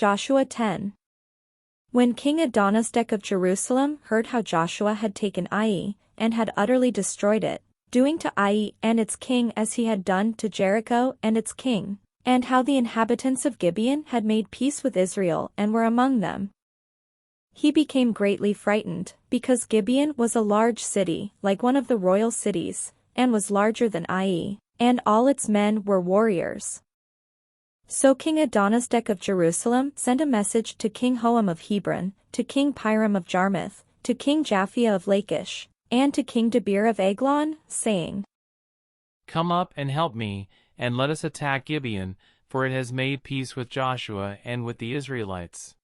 Joshua 10. When King Adonizedek of Jerusalem heard how Joshua had taken Ai, and had utterly destroyed it, doing to Ai and its king as he had done to Jericho and its king, and how the inhabitants of Gibeon had made peace with Israel and were among them, he became greatly frightened, because Gibeon was a large city, like one of the royal cities, and was larger than Ai, and all its men were warriors. So King Adonizedek of Jerusalem sent a message to King Hoam of Hebron, to King Piram of Jarmuth, to King Japhia of Lachish, and to King Debir of Eglon, saying, Come up and help me, and let us attack Gibeon, for it has made peace with Joshua and with the Israelites.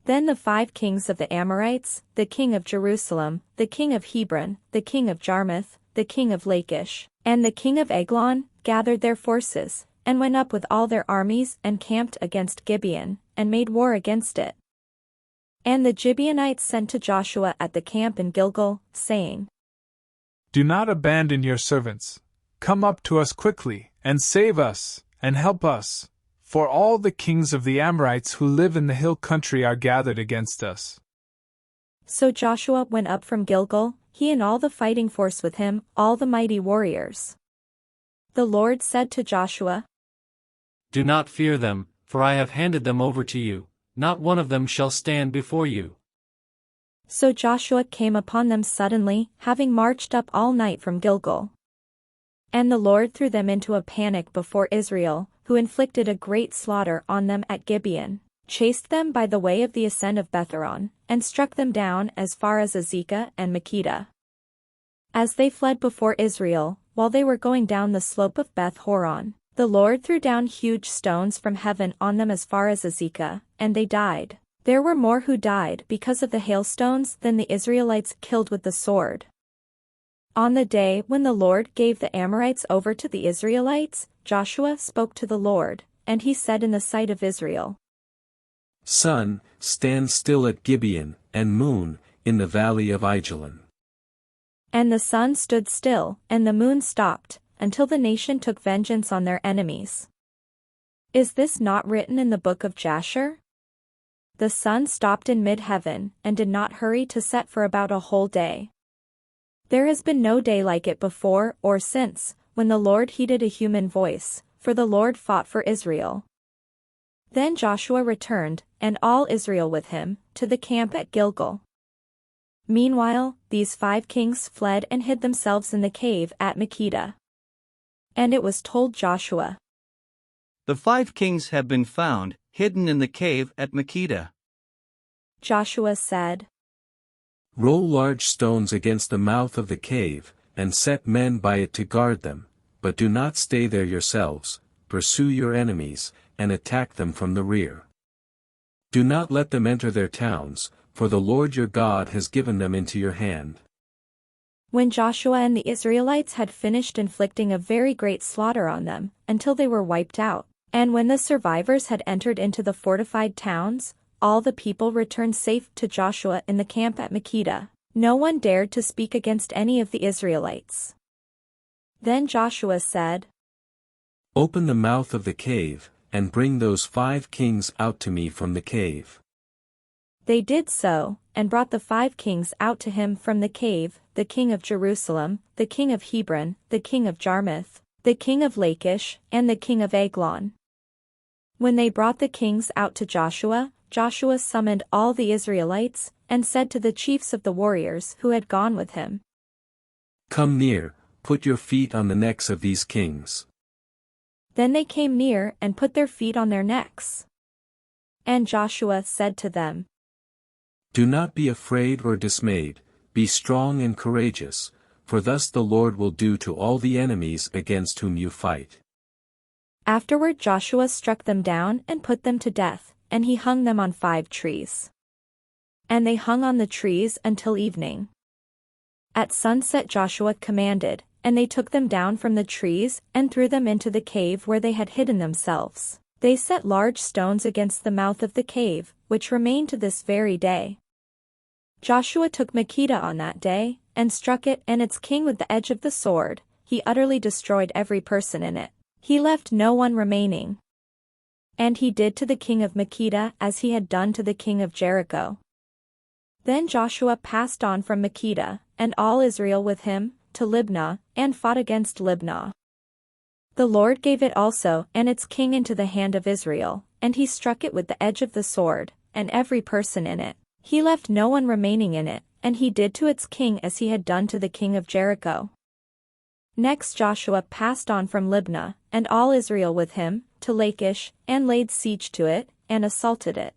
Then the 5 kings of the Amorites, the king of Jerusalem, the king of Hebron, the king of Jarmuth, the king of Lachish, and the king of Eglon, gathered their forces, and went up with all their armies and camped against Gibeon, and made war against it. And the Gibeonites sent to Joshua at the camp in Gilgal, saying, Do not abandon your servants. Come up to us quickly, and save us, and help us. For all the kings of the Amorites who live in the hill country are gathered against us. So Joshua went up from Gilgal, he and all the fighting force with him, all the mighty warriors. The Lord said to Joshua, Do not fear them, for I have handed them over to you. Not one of them shall stand before you. So Joshua came upon them suddenly, having marched up all night from Gilgal. And the Lord threw them into a panic before Israel, who inflicted a great slaughter on them at Gibeon, chased them by the way of the ascent of Betheron, and struck them down as far as Azekah and Makkedah. As they fled before Israel, while they were going down the slope of Beth Horon, the Lord threw down huge stones from heaven on them as far as Azekah, and they died. There were more who died because of the hailstones than the Israelites killed with the sword. On the day when the Lord gave the Amorites over to the Israelites, Joshua spoke to the Lord, and he said in the sight of Israel, Sun, stand still at Gibeon, and moon, in the valley of Ajalon. And the sun stood still, and the moon stopped, until the nation took vengeance on their enemies. Is this not written in the book of Jasher? The sun stopped in mid-heaven, and did not hurry to set for about a whole day. There has been no day like it before or since, when the Lord heeded a human voice, for the Lord fought for Israel. Then Joshua returned, and all Israel with him, to the camp at Gilgal. Meanwhile, these 5 kings fled and hid themselves in the cave at Makkedah. And it was told Joshua, The 5 kings have been found, hidden in the cave at Makkedah. Joshua said, Roll large stones against the mouth of the cave, and set men by it to guard them, but do not stay there yourselves, pursue your enemies, and attack them from the rear. Do not let them enter their towns, for the Lord your God has given them into your hand. When Joshua and the Israelites had finished inflicting a very great slaughter on them, until they were wiped out, and when the survivors had entered into the fortified towns, all the people returned safe to Joshua in the camp at Makkedah. No one dared to speak against any of the Israelites. Then Joshua said, Open the mouth of the cave, and bring those 5 kings out to me from the cave. They did so, and brought the 5 kings out to him from the cave, the king of Jerusalem, the king of Hebron, the king of Jarmuth, the king of Lachish, and the king of Eglon. When they brought the kings out to Joshua, Joshua summoned all the Israelites, and said to the chiefs of the warriors who had gone with him, Come near, put your feet on the necks of these kings. Then they came near and put their feet on their necks. And Joshua said to them, Do not be afraid or dismayed, be strong and courageous, for thus the Lord will do to all the enemies against whom you fight. Afterward Joshua struck them down and put them to death, and he hung them on 5 trees. And they hung on the trees until evening. At sunset Joshua commanded, and they took them down from the trees and threw them into the cave where they had hidden themselves. They set large stones against the mouth of the cave, which remain to this very day. Joshua took Makkedah on that day, and struck it and its king with the edge of the sword. He utterly destroyed every person in it. He left no one remaining. And he did to the king of Makkedah as he had done to the king of Jericho. Then Joshua passed on from Makkedah, and all Israel with him, to Libnah, and fought against Libnah. The Lord gave it also and its king into the hand of Israel, and he struck it with the edge of the sword, and every person in it. He left no one remaining in it, and he did to its king as he had done to the king of Jericho. Next Joshua passed on from Libnah, and all Israel with him, to Lachish, and laid siege to it, and assaulted it.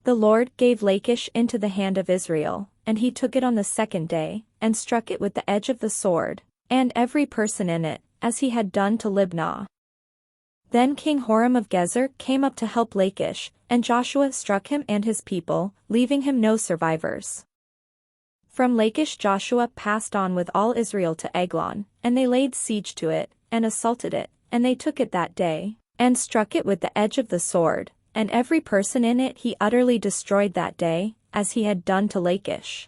The Lord gave Lachish into the hand of Israel, and he took it on the second day, and struck it with the edge of the sword, and every person in it, as he had done to Libnah. Then King Horam of Gezer came up to help Lachish, and Joshua struck him and his people, leaving him no survivors. From Lachish Joshua passed on with all Israel to Eglon, and they laid siege to it, and assaulted it, and they took it that day, and struck it with the edge of the sword, and every person in it he utterly destroyed that day, as he had done to Lachish.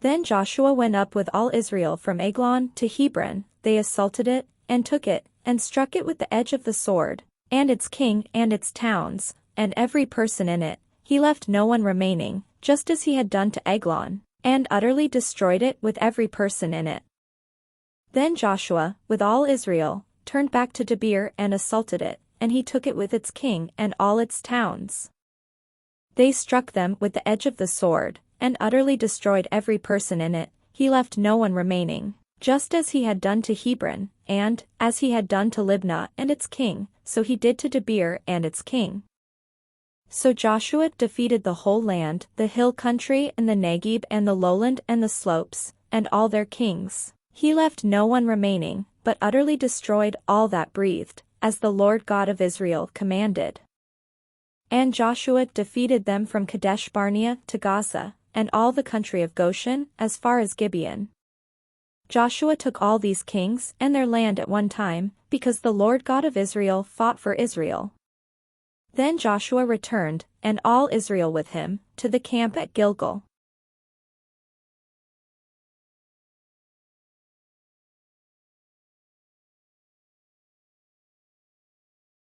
Then Joshua went up with all Israel from Eglon to Hebron, they assaulted it, and took it, and struck it with the edge of the sword, and its king and its towns, and every person in it, he left no one remaining, just as he had done to Eglon, and utterly destroyed it with every person in it. Then Joshua, with all Israel, turned back to Debir and assaulted it, and he took it with its king and all its towns. They struck them with the edge of the sword, and utterly destroyed every person in it, he left no one remaining, just as he had done to Hebron, and, as he had done to Libnah and its king, so he did to Debir and its king. So Joshua defeated the whole land, the hill country and the Negeb and the lowland and the slopes, and all their kings. He left no one remaining, but utterly destroyed all that breathed, as the Lord God of Israel commanded. And Joshua defeated them from Kadesh Barnea to Gaza, and all the country of Goshen, as far as Gibeon. Joshua took all these kings and their land at one time, because the Lord God of Israel fought for Israel. Then Joshua returned, and all Israel with him, to the camp at Gilgal.